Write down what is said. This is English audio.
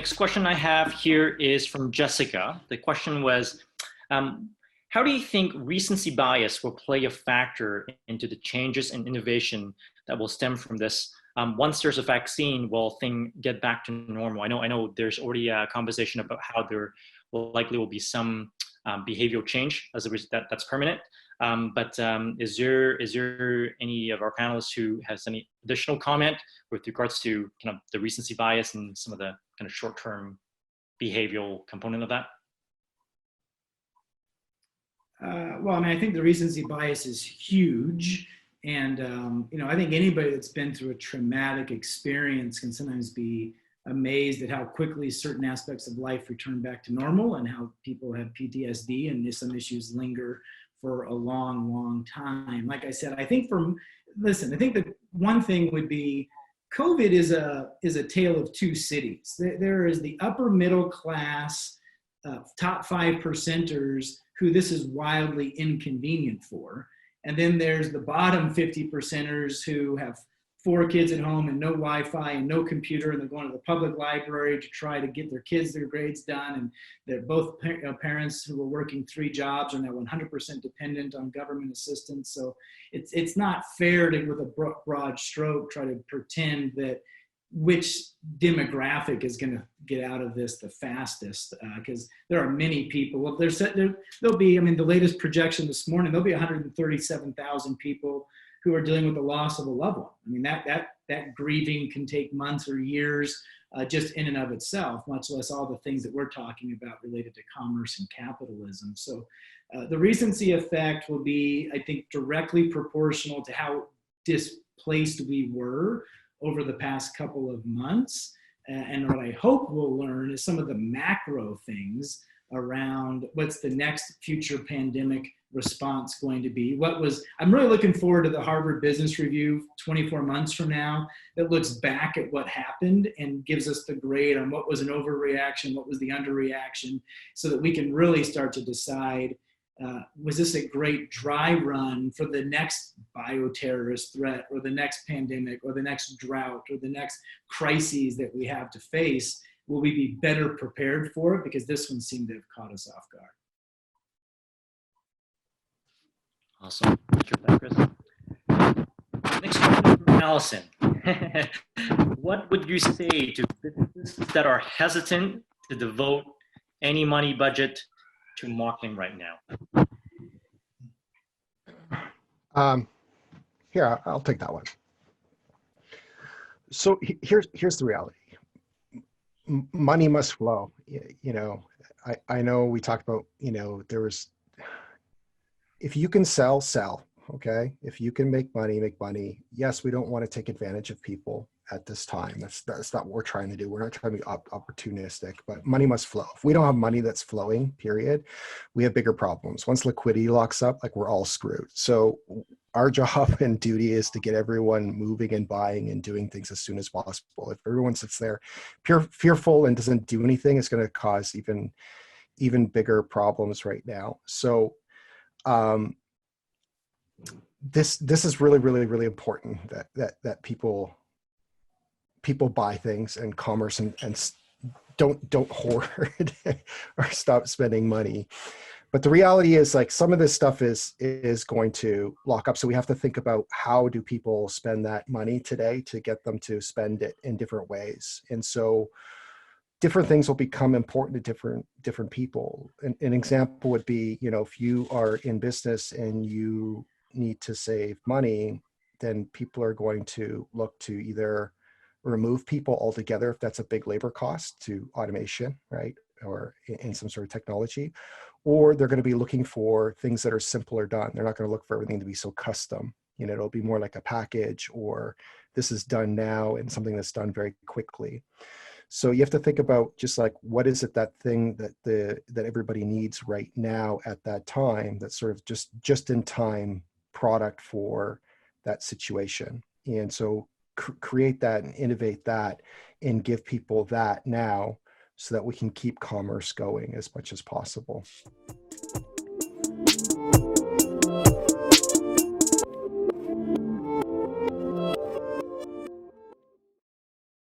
next question I have here is from Jessica. The question was, how do you think recency bias will play a factor into the changes and innovation that will stem from this? Once there's a vaccine, will things get back to normal? I know there's already a conversation about how there will be some behavioral change as a result that's permanent. But is there any of our panelists who has any additional comment with regards to kind of the recency bias and some of the kind of short-term behavioral component of that? Well, I mean, I think the recency bias is huge. And, I think anybody that's been through a traumatic experience can sometimes be amazed at how quickly certain aspects of life return back to normal and how people have PTSD and some issues linger for a long, long time. Like I said, I think the one thing would be COVID is a tale of two cities. There is the upper middle class, top 5%ers who this is wildly inconvenient for. And then there's the bottom 50%ers who have 4 kids at home and no Wi-Fi and no computer, and they're going to the public library to try to get their grades done. And they're both parents who are working 3 jobs are now 100% dependent on government assistance. So it's not fair to, with a broad stroke, try to pretend that which demographic is going to get out of this the fastest, because there are many people. Well, there'll be, the latest projection this morning, there'll be 137,000 people who are dealing with the loss of a loved one. I mean, that grieving can take months or years just in and of itself, much less all the things that we're talking about related to commerce and capitalism. So the recency effect will be, I think, directly proportional to how displaced we were over the past couple of months. And what I hope we'll learn is some of the macro things around what's the next future pandemic response going to be. I'm really looking forward to the Harvard Business Review 24 months from now that looks back at what happened and gives us the grade on what was an overreaction, what was the underreaction, so that we can really start to decide, was this a great dry run for the next bioterrorist threat or the next pandemic or the next drought or the next crises that we have to face? Will we be better prepared for it? Because this one seemed to have caught us off guard. Awesome. Thank you, Chris. Next question from Allison. What would you say to businesses that are hesitant to devote any money budget to marketing right now? Here, I'll take that one. So here's the reality. Money must flow. I know we talked about, if you can sell, okay? If you can make money. Yes, we don't want to take advantage of people at this time. That's not what we're trying to do. We're not trying to be opportunistic, but money must flow. If we don't have money that's flowing, period, we have bigger problems. Once liquidity locks up, we're all screwed. So our job and duty is to get everyone moving and buying and doing things as soon as possible. If everyone sits there fearful and doesn't do anything, it's going to cause even bigger problems right now. So this is really, really, really important that people buy things and commerce and don't hoard or stop spending money. But the reality is, some of this stuff is going to lock up. So we have to think about, how do people spend that money today to get them to spend it in different ways. And so different things will become important to different people. An example would be, if you are in business and you need to save money, then people are going to look to either remove people altogether, if that's a big labor cost, to automation, right? Or in some sort of technology, or they're going to be looking for things that are simpler done. They're not going to look for everything to be so custom. It'll be more like a package, or this is done now and something that's done very quickly. So you have to think about just what is it, that thing that everybody needs right now at that time, that's sort of just in time product for that situation. And so create that and innovate that and give people that now, so that we can keep commerce going as much as possible.